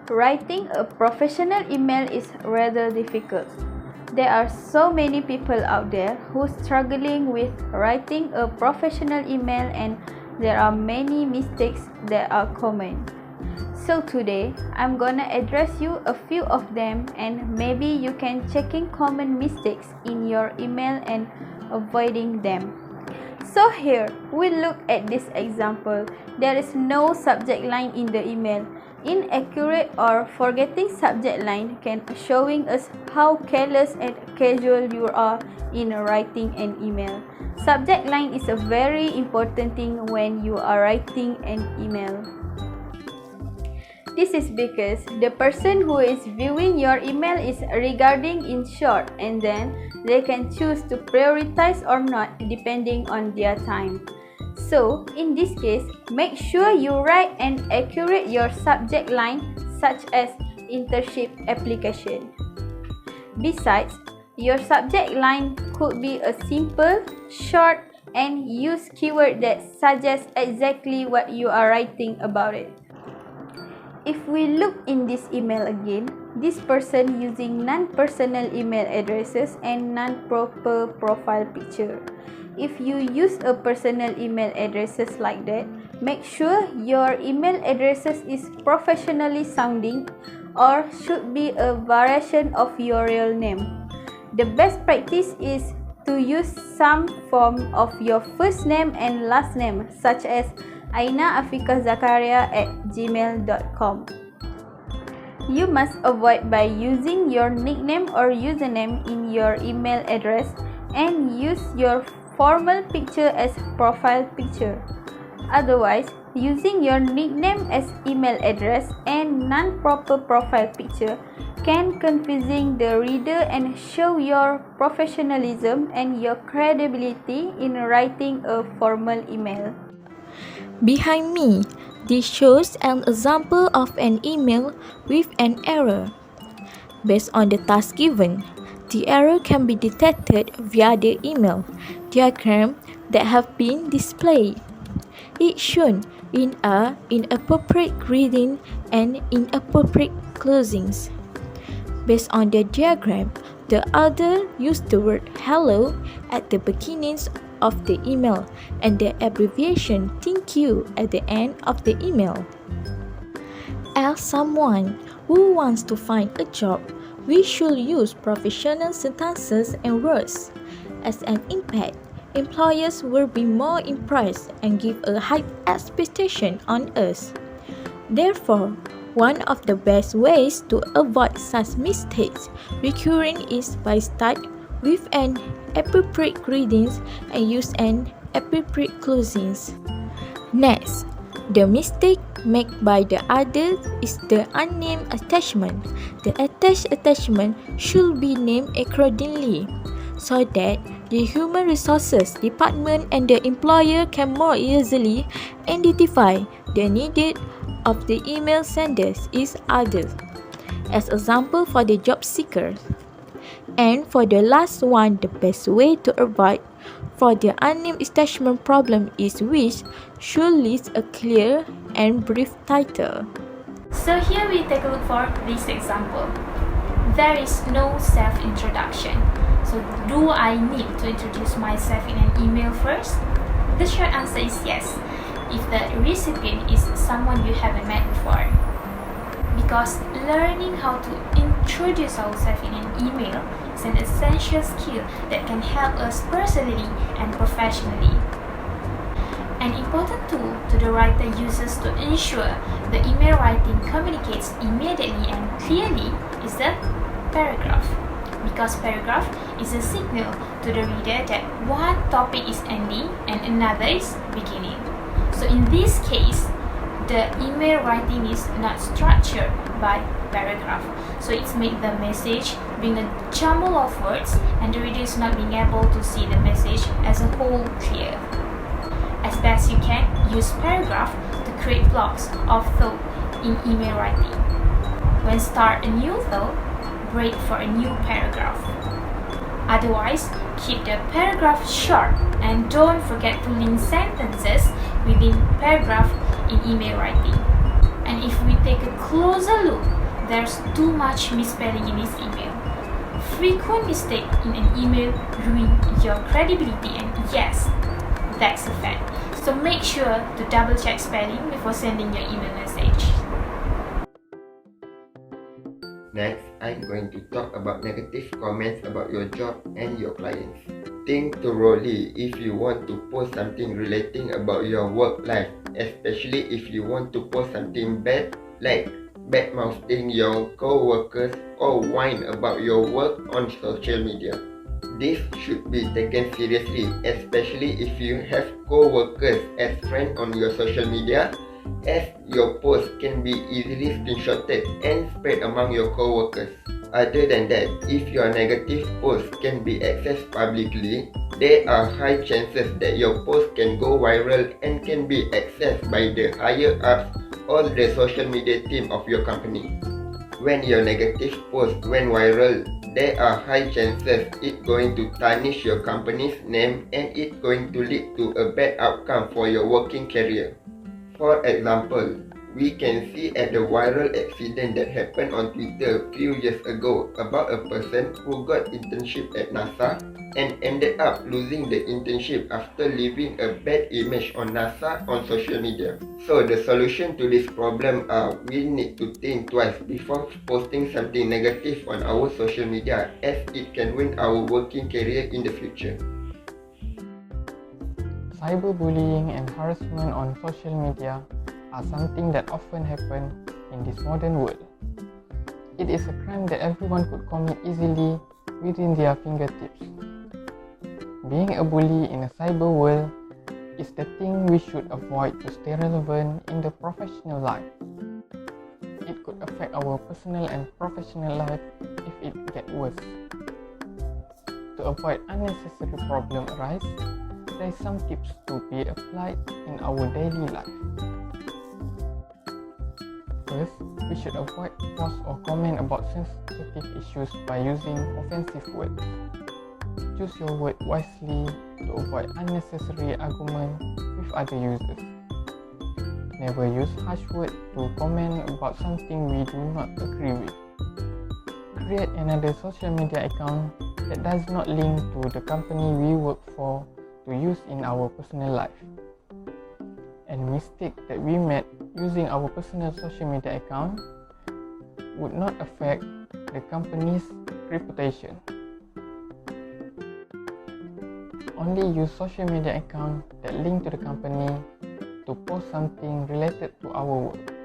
Writing a professional email is rather difficult. There are so many people out there who are struggling with writing a professional email, and there are many mistakes that are common. So today, I'm gonna address you a few of them, and maybe you can checking common mistakes in your email and avoiding them. So here, we look at this example. There is no subject line in the email. Inaccurate or forgetting subject line can showing us how careless and casual you are in writing an email. Subject line is a very important thing when you are writing an email. This is because the person who is viewing your email is regarding in short, and then they can choose to prioritize or not depending on their time. So, in this case, make sure you write and accurate your subject line such as internship application. Besides, your subject line could be a simple, short, and use keyword that suggests exactly what you are writing about it. If we look in this email again, this person using non-personal email addresses and non-proper profile picture. If you use a personal email addresses like that, make sure your email addresses is professionally sounding or should be a variation of your real name. The best practice is to use some form of your first name and last name, such as ainaafikaZakaria@gmail.com. You must avoid by using your nickname or username in your email address and use your formal picture as profile picture. Otherwise, using your nickname as email address and non-proper profile picture can confusing the reader and show your professionalism and your credibility in writing a formal email. Behind me, this shows an example of an email with an error. Based on the task given, the error can be detected via the email diagram that have been displayed. It's shown in inappropriate greeting and inappropriate closings. Based on the diagram, the author used the word hello at the beginnings of the email and the abbreviation thank you at the end of the email. As someone who wants to find a job, we should use professional sentences and words. As an impact, employers will be more impressed and give a high expectation on us. Therefore, one of the best ways to avoid such mistakes recurring is by start with an appropriate greetings and use an appropriate closings. Next, the mistake made by the other is the unnamed attachment. The attached attachment should be named accordingly so that the human resources department and the employer can more easily identify the needed of the email senders is others. As example for the job seekers. And for the last one, the best way to avoid for the unnamed attachment problem is which should list a clear and brief title. So here we take a look for this example. There is no self-introduction. So do I need to introduce myself in an email first? The short answer is yes, if the recipient is someone you haven't met before. Because learning how to introduce ourselves in an email is an essential skill that can help us personally and professionally. An important tool to the writer uses to ensure the email writing communicates immediately and clearly is the paragraph. Because paragraph is a signal to the reader that one topic is ending and another is beginning. So in this case, the email writing is not structured by paragraph. So it's made the message being a jumble of words and the reader is not being able to see the message as a whole clear. As best you can, use paragraph to create blocks of thought in email writing. When start a new thought, break for a new paragraph. Otherwise, keep the paragraph short and don't forget to link sentences within paragraph in email writing. And if we take a closer look there's too much misspelling in this email. Frequent mistake in an email ruin your credibility, and yes, that's a fact. So make sure to double check spelling before sending your email message. Next, I'm going to talk about negative comments about your job and your clients. Think thoroughly if you want to post something relating about your work life, especially if you want to post something bad, like bad-mouthing your co-workers or whine about your work on social media. This should be taken seriously, especially if you have co-workers as friends on your social media, as your post can be easily screenshotted and spread among your co-workers. Other than that, if your negative post can be accessed publicly, there are high chances that your post can go viral and can be accessed by the higher-ups or the social media team of your company. When your negative post went viral, there are high chances it's going to tarnish your company's name and it's going to lead to a bad outcome for your working career. For example, we can see at the viral accident that happened on Twitter a few years ago about a person who got internship at NASA and ended up losing the internship after leaving a bad image on NASA on social media. So the solution to this problem we need to think twice before posting something negative on our social media, as it can ruin our working career in the future. Cyberbullying and harassment on social media are something that often happen in this modern world. It is a crime that everyone could commit easily within their fingertips. Being a bully in a cyber world is the thing we should avoid to stay relevant in the professional life. It could affect our personal and professional life if it gets worse. To avoid unnecessary problems arise, there are some tips to be applied in our daily life. First, we should avoid post or comment about sensitive issues by using offensive words. Choose your word wisely to avoid unnecessary argument with other users. Never use harsh words to comment about something we do not agree with. Create another social media account that does not link to the company we work for to use in our personal life. And mistake that we made using our personal social media account would not affect the company's reputation. Only use social media account that link to the company to post something related to our work.